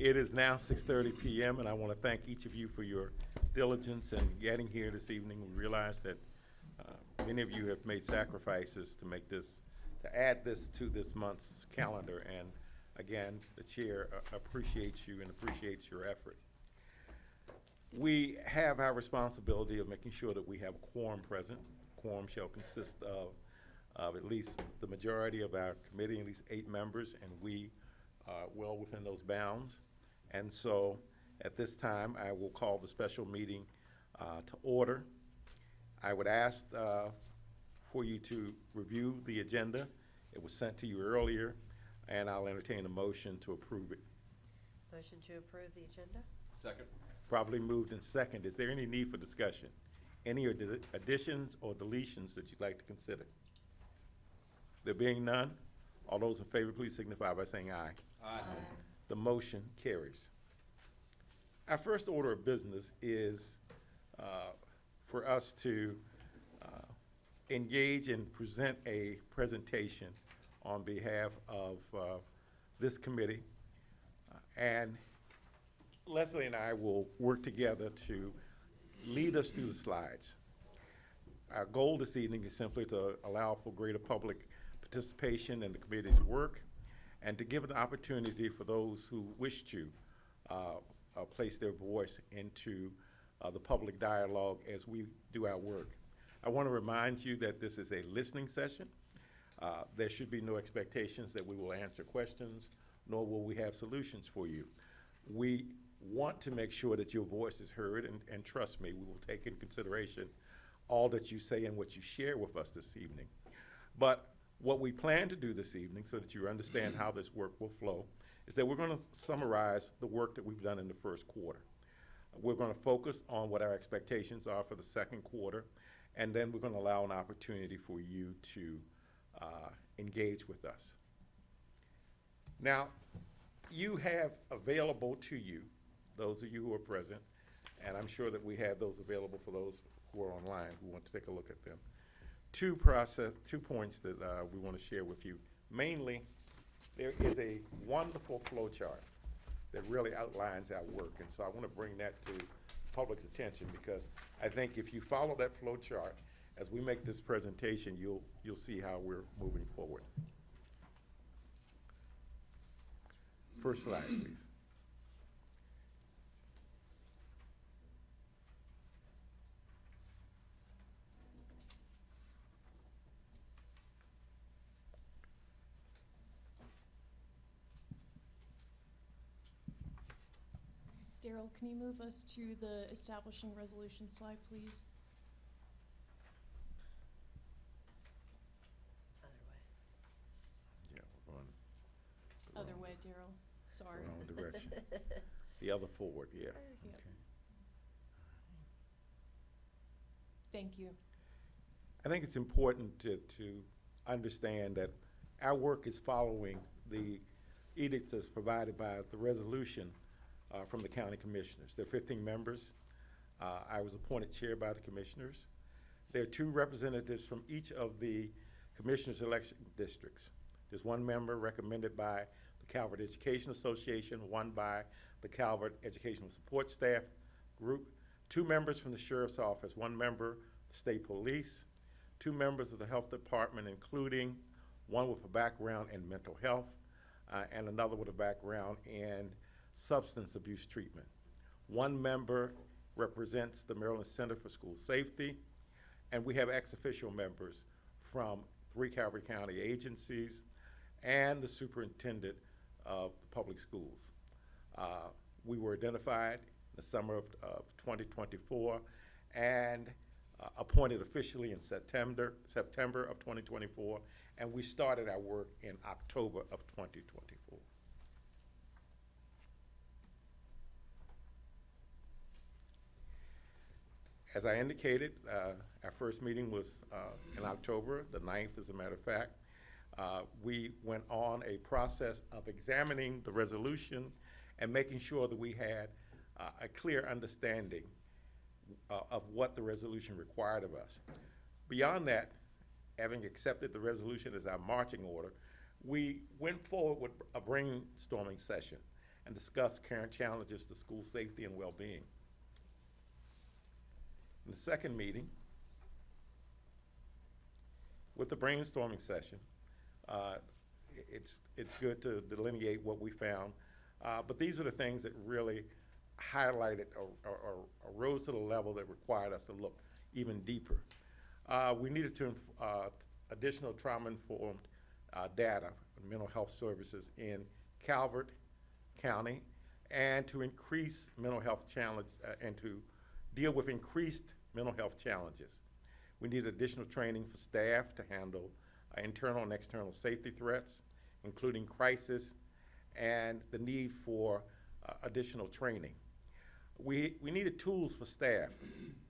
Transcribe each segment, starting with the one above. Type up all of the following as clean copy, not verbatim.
It is now 6:30 p.m., and I want to thank each of you for your diligence in getting here this evening. We realize that many of you have made sacrifices to make this, to add this to this month's calendar, and again, the chair appreciates you and appreciates your effort. We have our responsibility of making sure that we have a quorum present. Quorum shall consist of at least the majority of our committee, at least 8 members, and we are well within those bounds. And so at this time, I will call the special meeting to order. I would ask for you to review the agenda. It was sent to you earlier, and I'll entertain a motion to approve it. Motion to approve the agenda? Second. Probably moved in second. Is there any need for discussion? Any additions or deletions that you'd like to consider? There being none, all those in favor, please signify by saying aye. Aye. The motion carries. Our first order of business is for us to engage and present a presentation on behalf of this committee. And Leslie and I will work together to lead us through the slides. Our goal this evening is simply to allow for greater public participation in the committee's work and to give an opportunity for those who wish to place their voice into the public dialogue as we do our work. I want to remind you that this is a listening session. There should be no expectations that we will answer questions, nor will we have solutions for you. We want to make sure that your voice is heard, and trust me, we will take in consideration all that you say and what you share with us this evening. But what we plan to do this evening, so that you understand how this work will flow, is that we're going to summarize the work that we've done in the first quarter. We're going to focus on what our expectations are for the second quarter, and then we're going to allow an opportunity for you to engage with us. Now, you have available to you, those of you who are present, and I'm sure that we have those available for those who are online who want to take a look at them. 2 points that we want to share with you. Mainly, there is a wonderful flow chart that really outlines our work, and so I want to bring that to public's attention, because I think if you follow that flow chart as we make this presentation, you'll see how we're moving forward. First slide, please. Daryl, can you move us to the establishing resolution slide, please? Other way. Yeah, we're going the Other wrong- way, Daryl. Sorry. wrong direction. The other forward, yeah. Yep. Okay. Thank you. I think it's important to understand that our work is following the edicts as provided by the resolution from the county commissioners. There are 15 members. I was appointed chair by the commissioners. There are 2 representatives from each of the commissioners' election districts. There's 1 member recommended by the Calvert Education Association, 1 by the Calvert Educational Support Staff Group, 2 members from the Sheriff's Office, 1 member the State Police, 2 members of the Health Department, including 1 with a background in mental health and another with a background in substance abuse treatment. 1 member represents the Maryland Center for School Safety, and we have ex officio members from 3 Calvert County agencies and the superintendent of the public schools. We were identified in the summer of 2024 and appointed officially in September of 2024, and we started our work in October of 2024. As I indicated, our first meeting was in October, the 9th as a matter of fact. We went on a process of examining the resolution and making sure that we had a clear understanding of what the resolution required of us. Beyond that, having accepted the resolution as our marching order, we went forward with a brainstorming session. and discuss current challenges to school safety and well-being. In the second meeting, with the brainstorming session, it's good to delineate what we found, but these are the things that really highlighted or rose to the level that required us to look even deeper. We needed to additional trauma-informed data on mental health services in Calvert County, and to increase mental health challenge and to deal with increased mental health challenges. We need additional training for staff to handle internal and external safety threats, including crisis, and the need for additional training. We needed tools for staff.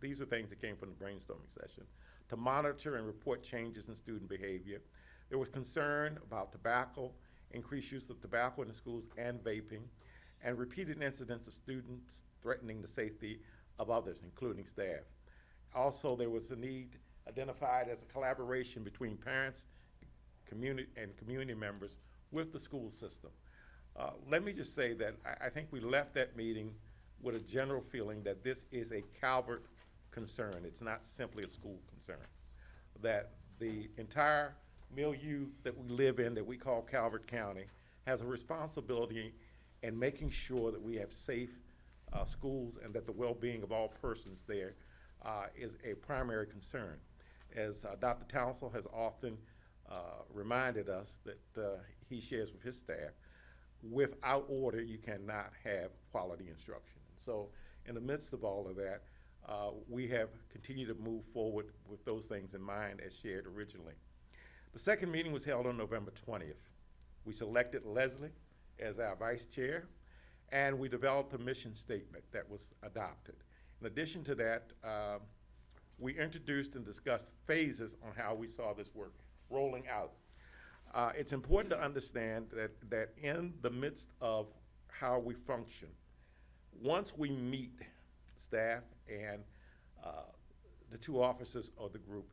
These are things that came from the brainstorming session, to monitor and report changes in student behavior. There was concern about tobacco, increased use of tobacco in the schools and vaping, and repeated incidents of students threatening the safety of others, including staff. Also, there was a need identified as a collaboration between parents, community members with the school system. Let me just say that I think we left that meeting with a general feeling that this is a Calvert concern. It's not simply a school concern. That the entire milieu that we live in, that we call Calvert County, has a responsibility in making sure that we have safe schools and that the well-being of all persons there is a primary concern. As Dr. Townsend has often reminded us that he shares with his staff, without order, you cannot have quality instruction. So in the midst of all of that, we have continued to move forward with those things in mind as shared originally. The second meeting was held on November 20th. We selected Leslie as our vice chair, and we developed a mission statement that was adopted. In addition to that, we introduced and discussed phases on how we saw this work rolling out. It's important to understand that in the midst of how we function, once we meet staff and the two officers of the group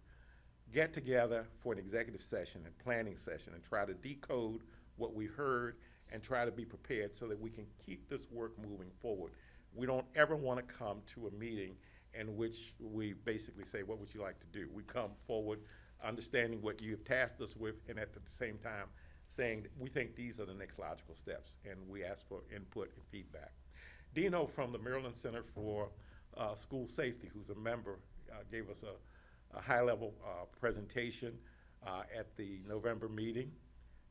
get together for an executive session and planning session and try to decode what we heard and try to be prepared so that we can keep this work moving forward. We don't ever want to come to a meeting in which we basically say, what would you like to do? We come forward understanding what you've tasked us with, and at the same time saying that we think these are the next logical steps, and we ask for input and feedback. Dino from the Maryland Center for School Safety, who's a member, gave us a high-level presentation at the November meeting,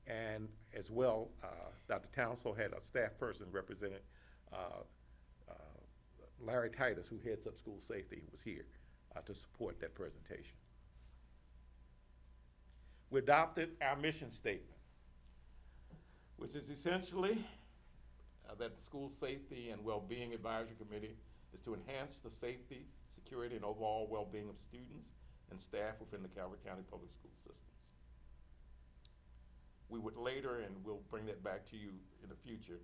and as well, Dr. Townsend had a staff person represented, Larry Titus, who heads up school safety, was here to support that presentation. We adopted our mission statement, which is essentially that the School Safety and Wellbeing Advisory Committee is to enhance the safety, security, and overall well-being of students and staff within the Calvert County Public School systems. We would later, and we'll bring that back to you in the future,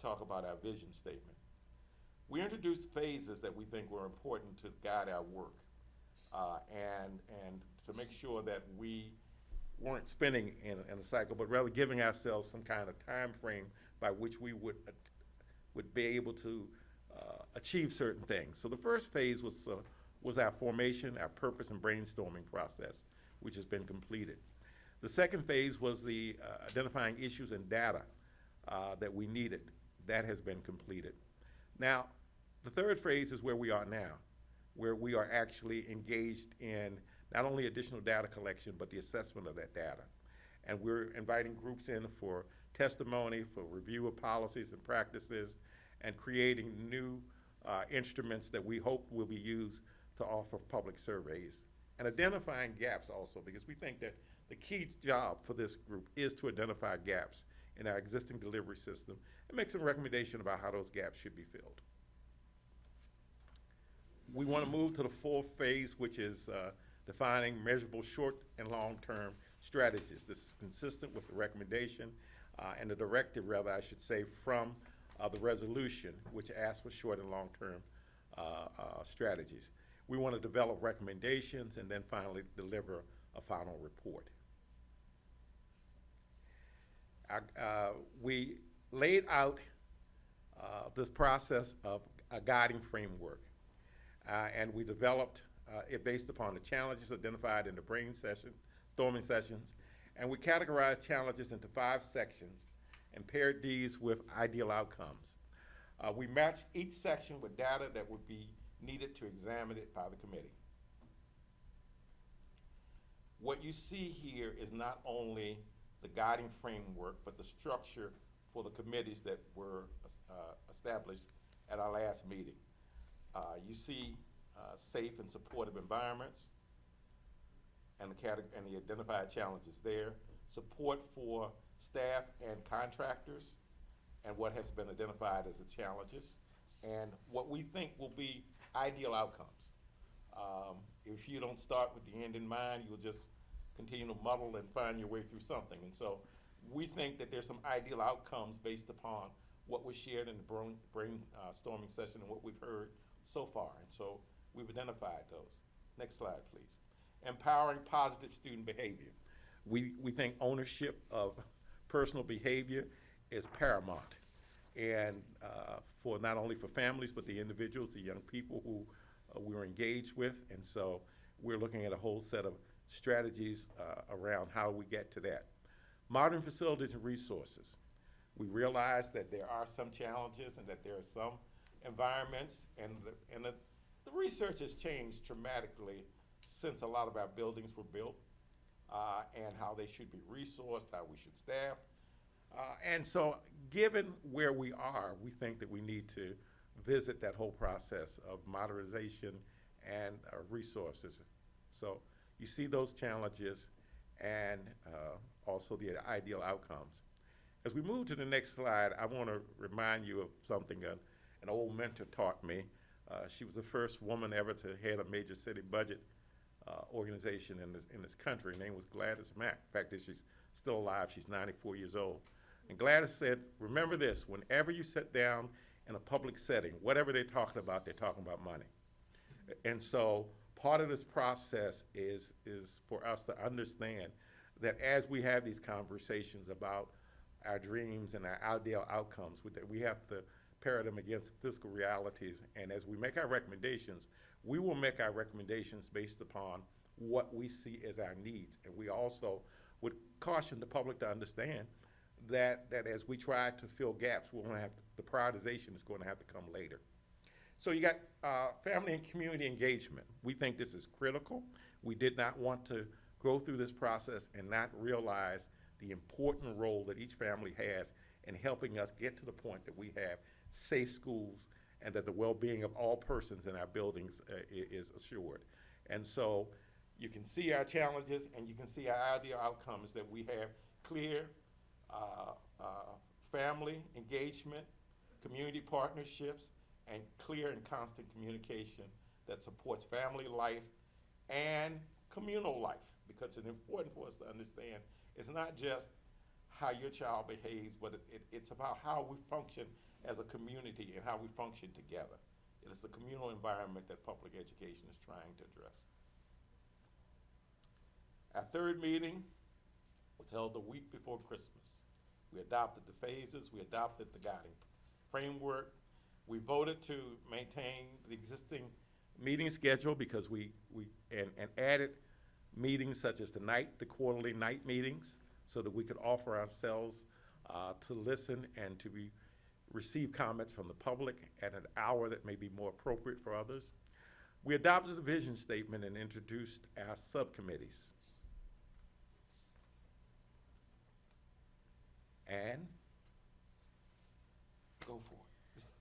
talk about our vision statement. We introduced phases that we think were important to guide our work and to make sure that we weren't spinning in a cycle, but rather giving ourselves some kind of time frame by which we would be able to achieve certain things. So the first phase was our formation, our purpose, and brainstorming process, which has been completed. The second phase was the identifying issues and data that we needed. That has been completed. Now, the third phase is where we are now, where we are actually engaged in not only additional data collection, but the assessment of that data. And we're inviting groups in for testimony, for review of policies and practices, and creating new instruments that we hope will be used to offer public surveys. And identifying gaps also, because we think that the key job for this group is to identify gaps in our existing delivery system and make some recommendation about how those gaps should be filled. We want to move to the fourth phase, which is defining measurable short and long-term strategies. This is consistent with the recommendation and the directive, rather, I should say, from the resolution, which asks for short and long-term strategies. We want to develop recommendations and then finally deliver a final report. We laid out this process of a guiding framework. And we developed it based upon the challenges identified in the storming sessions. And we categorized challenges into 5 sections and paired these with ideal outcomes. We matched each section with data that would be needed to examine it by the committee. What you see here is not only the guiding framework, but the structure for the committees that were established at our last meeting. You see safe and supportive environments and the identified challenges there, support for staff and contractors, and what has been identified as the challenges, and what we think will be ideal outcomes. If you don't start with the end in mind, you'll just continue to muddle and find your way through something. And so we think that there's some ideal outcomes based upon what was shared in the brainstorming session and what we've heard so far. And so we've identified those. Next slide, please. Empowering positive student behavior. We think ownership of personal behavior is paramount. And for not only for families, but the individuals, the young people who we're engaged with. And so we're looking at a whole set of strategies around how we get to that. Modern facilities and resources. We realize that there are some challenges and that there are some environments, and the research has changed dramatically since a lot of our buildings were built, and how they should be resourced, how we should staff. And so given where we are, we think that we need to visit that whole process of modernization and resources. So you see those challenges and also the ideal outcomes. As we move to the next slide, I want to remind you of something an old mentor taught me. She was the first woman ever to head a major city budget organization in this country. Her name was Gladys Mack. In fact, she's still alive. She's 94 years old. And Gladys said, remember this, whenever you sit down in a public setting, whatever they're talking about money. And so part of this process is for us to understand that as we have these conversations about our dreams and our ideal outcomes, that we have to pair them against fiscal realities. And as we make our recommendations, we will make our recommendations based upon what we see as our needs. And we also would caution the public to understand that as we try to fill gaps, we're going to have the prioritization is going to have to come later. So you got family and community engagement. We think this is critical. We did not want to go through this process and not realize the important role that each family has in helping us get to the point that we have safe schools and that the well-being of all persons in our buildings is assured. And so you can see our challenges and you can see our ideal outcomes, that we have clear family engagement, community partnerships, and clear and constant communication that supports family life and communal life, because it's important for us to understand it's not just how your child behaves, but it's about how we function as a community and how we function together. It is the communal environment that public education is trying to address. Our third meeting was held the week before Christmas. We adopted the phases, we adopted the guiding framework. We voted to maintain the existing meeting schedule because we added meetings such as the quarterly night meetings, so that we could offer ourselves to listen and to receive comments from the public at an hour that may be more appropriate for others. We adopted the vision statement and introduced our subcommittees. And go for it.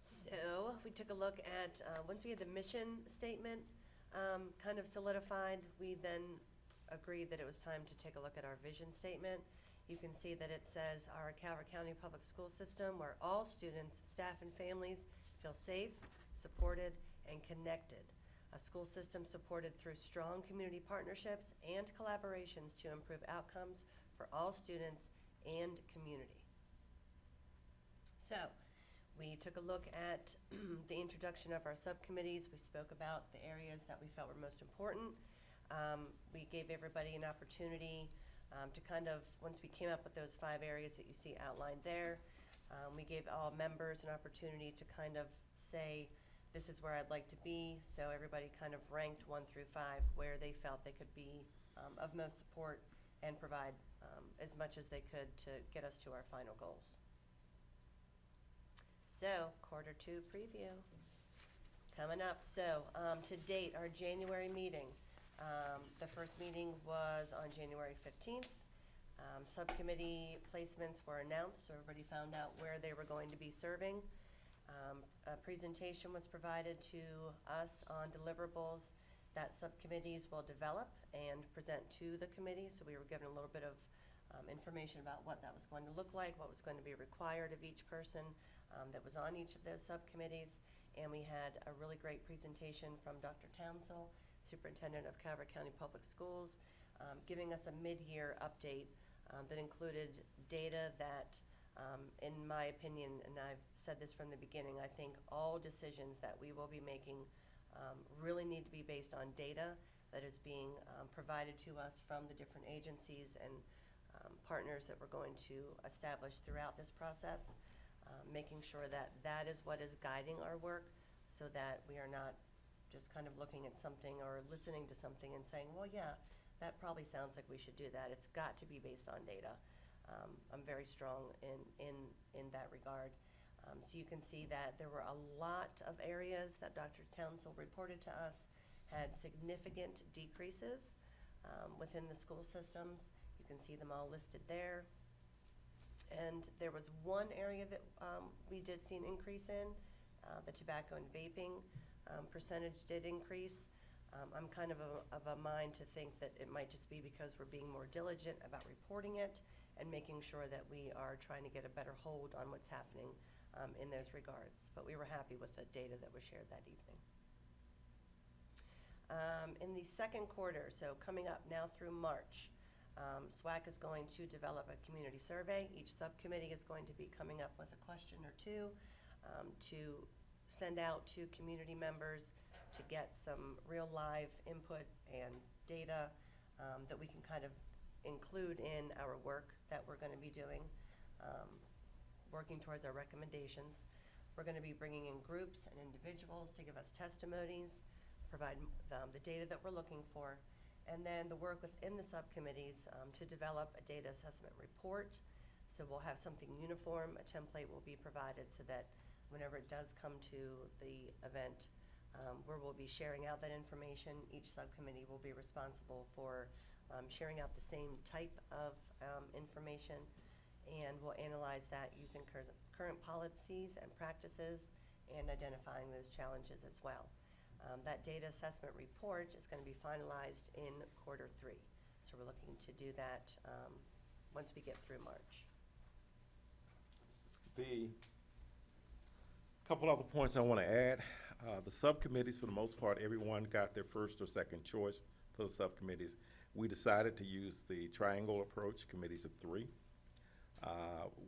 So we took a look at, once we had the mission statement kind of solidified, we then agreed that it was time to take a look at our vision statement. You can see that it says our Calvert County Public School System, where all students, staff, and families feel safe, supported, and connected. A school system supported through strong community partnerships and collaborations to improve outcomes for all students and community. So we took a look at the introduction of our subcommittees. We spoke about the areas that we felt were most important. We gave everybody an opportunity to kind of, once we came up with those 5 areas that you see outlined there, We gave all members an opportunity to kind of say, this is where I'd like to be. So everybody kind of ranked 1 through 5 where they felt they could be of most support and provide as much as they could to get us to our final goals. So, Q2 preview coming up. So, to date, our January meeting, the first meeting was on January 15th. Subcommittee placements were announced, so everybody found out where they were going to be serving. A presentation was provided to us on deliverables that subcommittees will develop and present to the committee. So we were given a little bit of information about what that was going to look like, what was going to be required of each person that was on each of those subcommittees. And we had a really great presentation from Dr. Townsell, Superintendent of Calvert County Public Schools, giving us a mid-year update that included data that, in my opinion, and I've said this from the beginning, I think all decisions that we will be making really need to be based on data that is being provided to us from the different agencies and partners that we're going to establish throughout this process, making sure that that is what is guiding our work so that we are not just kind of looking at something or listening to something and saying, well, yeah, that probably sounds like we should do that. It's got to be based on data. I'm very strong in that regard. So you can see that there were a lot of areas that Dr. Townsell reported to us had significant decreases within the school systems. You can see them all listed there. And there was one area that we did see an increase in, the tobacco and vaping percentage did increase. I'm kind of a mind to think that it might just be because we're being more diligent about reporting it and making sure that we are trying to get a better hold on what's happening in those regards. But we were happy with the data that was shared that evening. In the second quarter, so coming up now through March, SWAC is going to develop a community survey. Each subcommittee is going to be coming up with a question or two to send out to community members to get some real live input and data that we can kind of include in our work that we're going to be doing, working towards our recommendations. We're going to be bringing in groups and individuals to give us testimonies, provide the data that we're looking for, and then the work within the subcommittees to develop a data assessment report. So we'll have something uniform, a template will be provided so that whenever it does come to the event, where we'll be sharing out that information, each subcommittee will be responsible for sharing out the same type of information, and we'll analyze that using current policies and practices and identifying those challenges as well. That data assessment report is going to be finalized in Q3. So we're looking to do that once we get through March. The couple other points I want to add. The subcommittees, for the most part, everyone got their first or second choice for the subcommittees. We decided to use the triangle approach, committees of 3,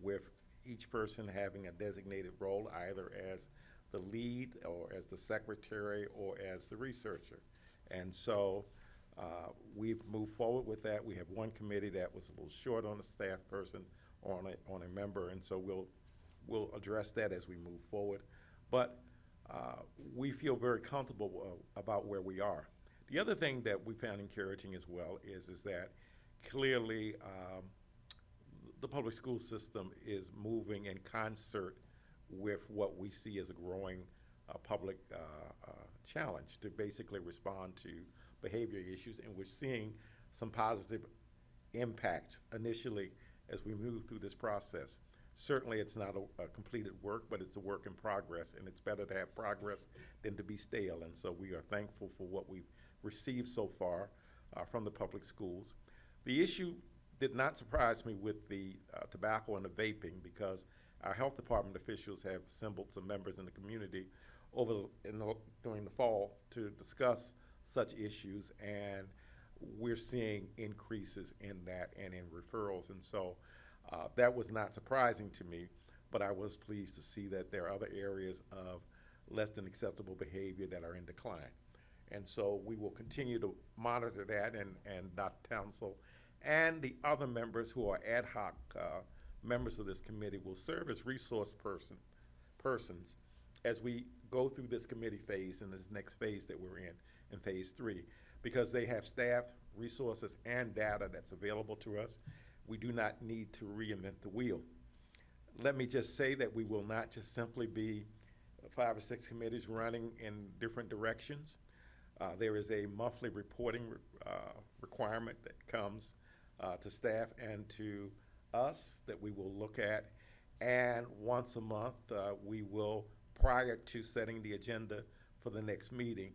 with each person having a designated role, either as the lead or as the secretary or as the researcher. And so we've moved forward with that. We have one committee that was a little short on a staff person or on a member, and so we'll address that as we move forward. But we feel very comfortable about where we are. The other thing that we found encouraging as well is that clearly the public school system is moving in concert with what we see as a growing public challenge to basically respond to behavior issues, and we're seeing some positive impact initially as we move through this process. Certainly it's not a completed work, but it's a work in progress, and it's better to have progress than to be stale, and so we are thankful for what we've received so far from the public schools. The issue did not surprise me with the tobacco and the vaping, because our health department officials have assembled some members in the community during the fall to discuss such issues, and we're seeing increases in that and in referrals. And so that was not surprising to me, but I was pleased to see that there are other areas of less than acceptable behavior that are in decline. And so we will continue to monitor that, and Dr. Townsell and the other members who are ad hoc members of this committee will serve as resource persons as we go through this committee phase and this next phase that we're in phase 3, because they have staff, resources, and data that's available to us. We do not need to reinvent the wheel. Let me just say that we will not just simply be 5 or 6 committees running in different directions. There is a monthly reporting requirement that comes to staff and to us that we will look at. And once a month, we will, prior to setting the agenda for the next meeting,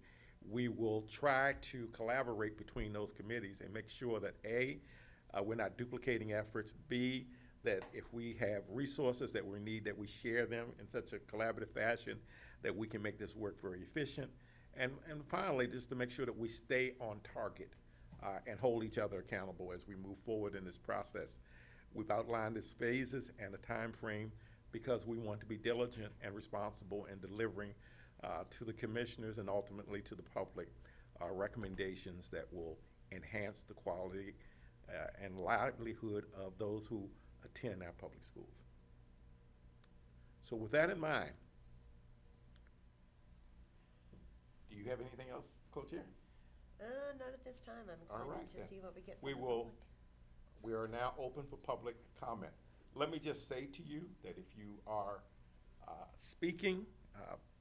we will try to collaborate between those committees and make sure that A, we're not duplicating efforts, B, that if we have resources that we need, that we share them in such a collaborative fashion that we can make this work very efficient. And finally, just to make sure that we stay on target and hold each other accountable as we move forward in this process. We've outlined its phases and a time frame because we want to be diligent and responsible in delivering to the commissioners and ultimately to the public recommendations that will enhance the quality and livelihood of those who attend our public schools. So with that in mind, do you have anything else, Co-Chair? Not at this time. I'm All right, excited then. to see what we get. We from the will, public. we are now open for public comment. Let me just say to you that if you are speaking,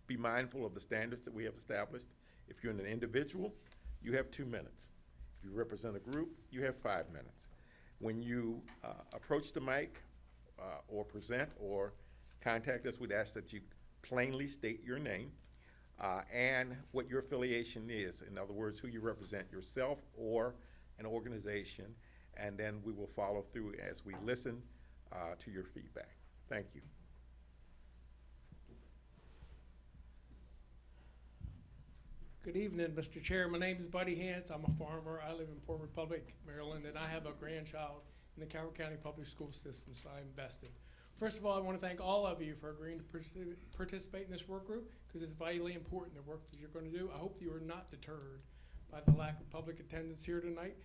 be mindful of the standards that we have established. If you're an individual, you have 2 minutes. If you represent a group, you have 5 minutes. When you approach the mic or present or contact us, we'd ask that you plainly state your name and what your affiliation is. In other words, who you represent, yourself or an organization, and then we will follow through as we listen to your feedback. Thank you. Good evening, Mr. Chair. My name is Buddy Hance. I'm a farmer. I live in Port Republic, Maryland, and I have a grandchild in the Calvert County Public School System, so I'm invested. First of all, I want to thank all of you for agreeing to participate in this work group because it's vitally important, the work that you're going to do. I hope you are not deterred by the lack of public attendance here tonight.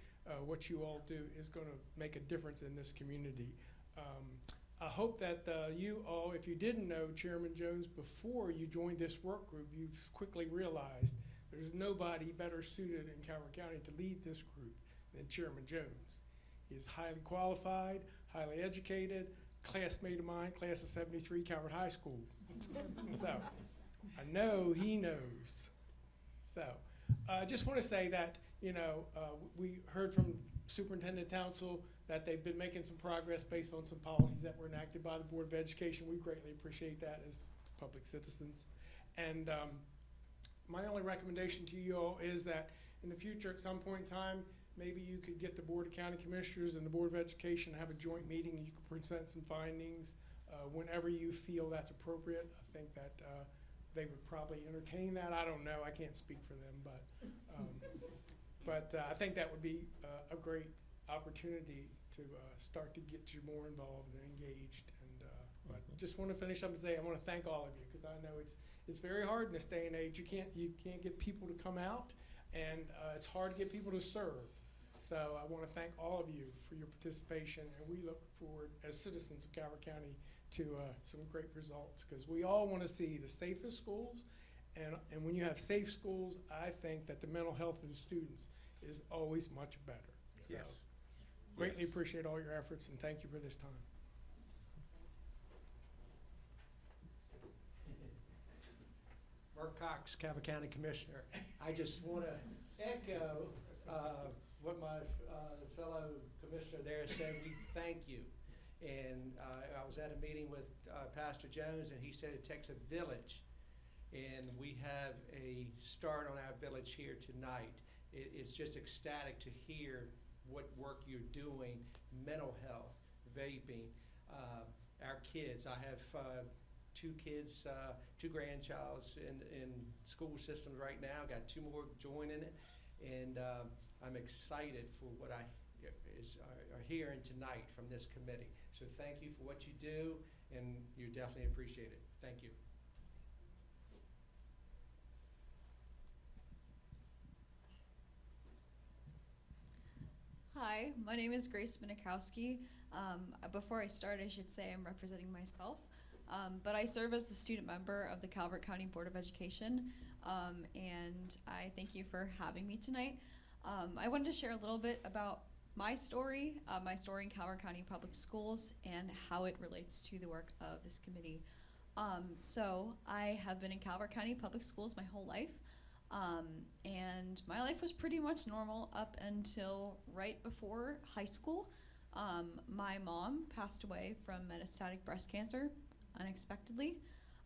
What you all do is going to make a difference in this community. I hope that you all, if you didn't know Chairman Jones before you joined this work group, you've quickly realized there's nobody better suited in Calvert County to lead this group than Chairman Jones. He is highly qualified, highly educated, classmate of mine, class of '73, Calvert High School. So I know he knows. So I just want to say that, you know, we heard from Superintendent Townsell that they've been making some progress based on some policies that were enacted by the Board of Education. We greatly appreciate that as public citizens. And my only recommendation to you all is that in the future, at some point in time, maybe you could get the Board of County Commissioners and the Board of Education to have a joint meeting and you could present some findings whenever you feel that's appropriate. I think that they would probably entertain that. I don't know. I can't speak for them, but I think that would be a great opportunity to start to get you more involved and engaged. And but just want to finish up and say I want to thank all of you because I know it's very hard in this day and age. You can't get people to come out, and it's hard to get people to serve. So I want to thank all of you for your participation, and we look forward as citizens of Calvert County to some great results because we all want to see the safest schools, and when you have safe schools, I think that the mental health of the students is always much better. So Yes. greatly Yes. appreciate all your efforts, and thank you for this time. Mark Cox, Calvert County Commissioner. I just want to echo what my fellow commissioner there said. We thank you. And I was at a meeting with Pastor Jones, and he said it takes a village. And we have a start on our village here tonight. It's just ecstatic to hear what work you're doing, mental health, vaping, our kids. I have 2 kids, 2 grandchilds in school systems right now. Got 2 more joining it, and I'm excited for what I are hearing tonight from this committee. So thank you for what you do, and you definitely appreciate it. Thank you. Hi, Hi, my name is Grace Minikowski. Before I start, I should say I'm representing myself. But I serve as the student member of the Calvert County Board of Education, and I thank you for having me tonight. I wanted to share a little bit about my story in Calvert County Public Schools, and how it relates to the work of this committee. So I have been in Calvert County Public Schools my whole life. And my life was pretty much normal up until right before high school. My mom passed away from metastatic breast cancer unexpectedly.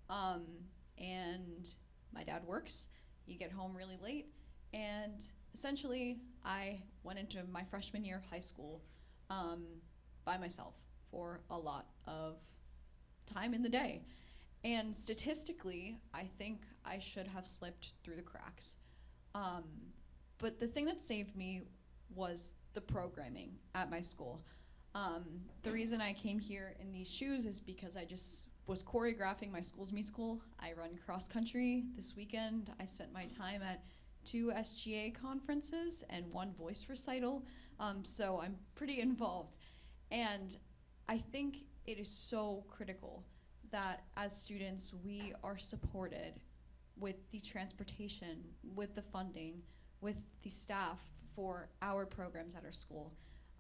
And my dad works. He get home really late. And essentially, I went into my freshman year of high school by myself for a lot of time in the day. And statistically, I think I should have slipped through the cracks. But the thing that saved me was the programming at my school. The reason I came here in these shoes is because I just was choreographing my school's musical. I run cross country this weekend. I spent my time at 2 SGA conferences and 1 voice recital. So I'm pretty involved. And I think it is so critical that as students we are supported with the transportation, with the funding, with the staff for our programs at our school.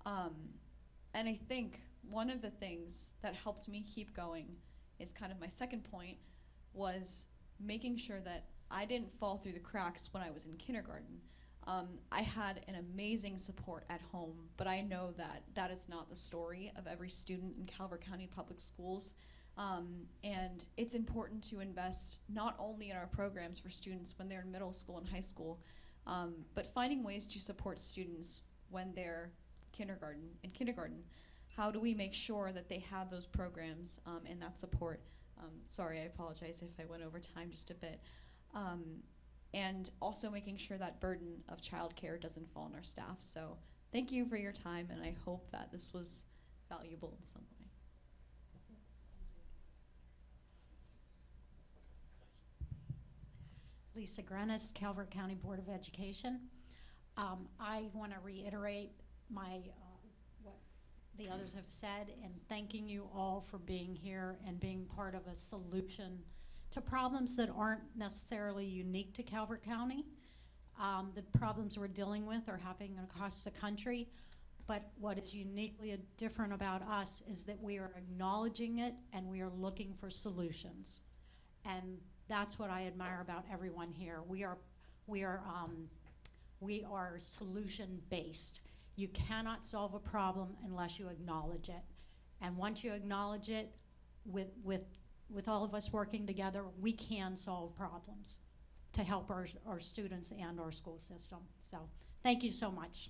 And I think one of the things that helped me keep going is kind of my second point, was making sure that I didn't fall through the cracks when I was in kindergarten. I had an amazing support at home, but I know that that is not the story of every student in Calvert County Public Schools. And it's important to invest not only in our programs for students when they're in middle school and high school, but finding ways to support students when they're in kindergarten. How do we make sure that they have those programs and that support? Sorry, I apologize if I went over time just a bit. And also making sure that burden of childcare doesn't fall on our staff. So thank you for your time, and I hope that this was valuable in some way. Lisa Grenis, Calvert County Board of Education. I want to reiterate what the others have said, and thanking you all for being here and being part of a solution to problems that aren't necessarily unique to Calvert County. The problems we're dealing with are happening across the country, but what is uniquely different about us is that we are acknowledging it and we are looking for solutions. And that's what I admire about everyone here. We are solution-based. You cannot solve a problem unless you acknowledge it. And once you acknowledge it, with all of us working together, we can solve problems to help our students and our school system. So thank you so much.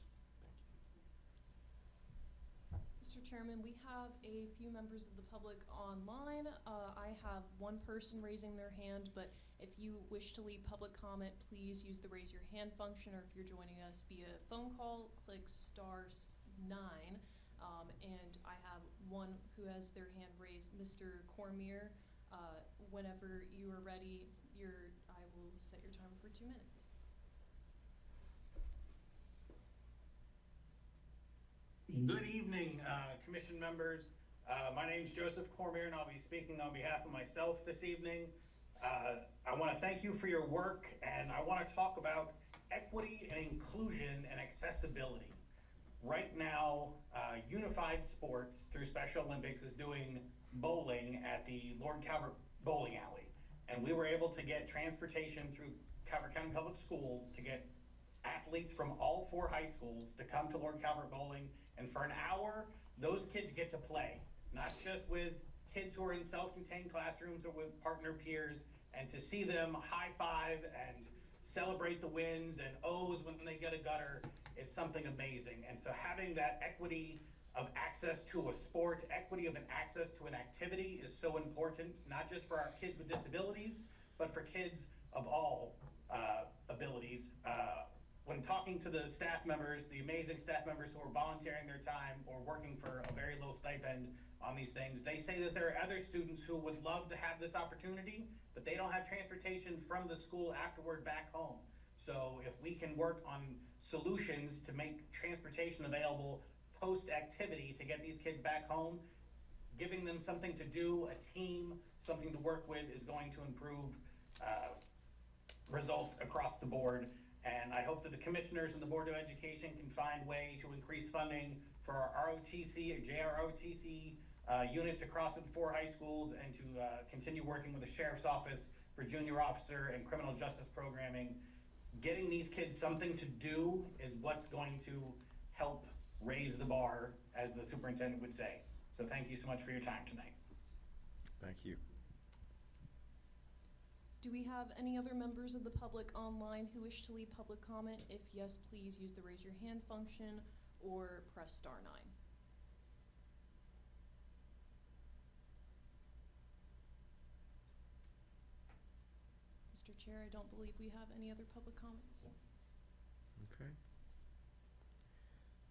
Mr. Chairman, we have a few members of the public online. I have one person raising their hand, but if you wish to leave public comment, please use the raise your hand function, or if you're joining us via phone call, click *9. And I have one who has their hand raised, Mr. Cormier. Whenever you are ready, I will set your timer for 2 minutes. Good evening, commission members. My name is Joseph Cormier, and I'll be speaking on behalf of myself this evening. I want to thank you for your work, and I want to talk about equity and inclusion and accessibility. Right now, Unified Sports through Special Olympics is doing bowling at the Lord Calvert Bowling Alley, and we were able to get transportation through Calvert County Public Schools to get athletes from all 4 high schools to come to Lord Calvert Bowling, and for an hour, those kids get to play, not just with kids who are in self-contained classrooms or with partner peers, and to see them high-five and celebrate the wins and O's when they get a gutter, it's something amazing. And so having that equity of access to a sport, equity of an access to an activity is so important, not just for our kids with disabilities, but for kids of all abilities. When talking to the staff members, the amazing staff members who are volunteering their time or working for a very little stipend on these things, they say that there are other students who would love to have this opportunity, but they don't have transportation from the school afterward back home. So if we can work on solutions to make transportation available post-activity to get these kids back home, giving them something to do, a team, something to work with is going to improve results across the board. And I hope that the commissioners and the Board of Education can find way to increase funding for our ROTC or JROTC units across the 4 high schools, and to continue working with the Sheriff's Office for junior officer and criminal justice programming. Getting these kids something to do is what's going to help raise the bar, as the superintendent would say. So thank you so much for your time tonight. Thank you. Do we have any other members of the public online who wish to leave public comment? If yes, please use the raise your hand function or press *9. Mr. Chair, I don't believe we have any other public comments. Okay.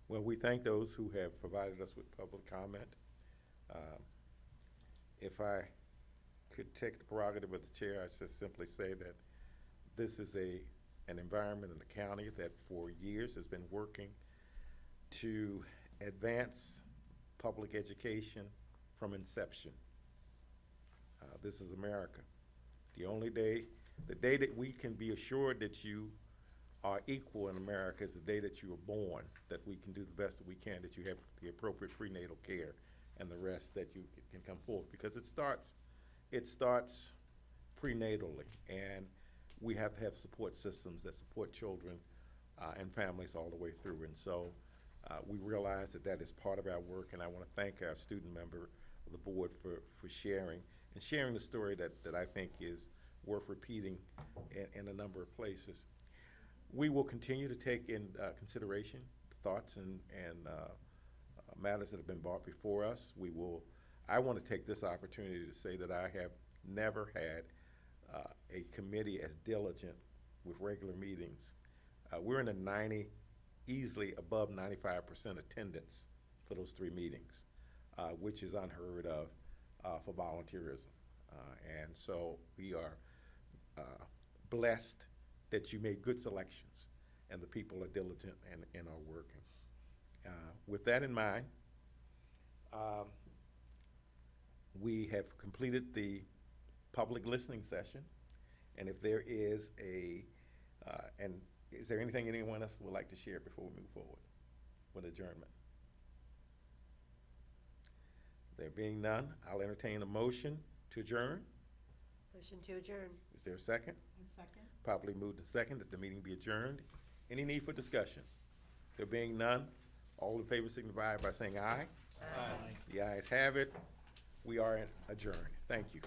Well, we thank those who have provided us with public comment. If I could take the prerogative of the chair, I'd just simply say that this is an environment in the county that for years has been working to advance public education from inception. This is America. The day that we can be assured that you are equal in America is the day that you were born, that we can do the best that we can, that you have the appropriate prenatal care and the rest that you can come forward. Because it starts prenatally, and we have to have support systems that support children and families all the way through. And so we realize that that is part of our work, and I want to thank our student member of the board for sharing the story that I think is worth repeating in a number of places. We will continue to take in consideration thoughts and matters that have been brought before us. I want to take this opportunity to say that I have never had a committee as diligent with regular meetings. We're in the easily above 95% attendance for those 3 meetings, which is unheard of for volunteerism. And so we are blessed that you made good selections and the people are diligent and are working. With that in mind, we have completed the public listening session, and if there is is there anything anyone else would like to share before we move forward with adjournment? There being none, I'll entertain a motion to adjourn. Motion to adjourn. Is there a second? Second. Properly moved and second that the meeting be adjourned. Any need for discussion? There being none, all in favor signify by saying aye. Aye. The ayes have it. We are adjourned. Thank you.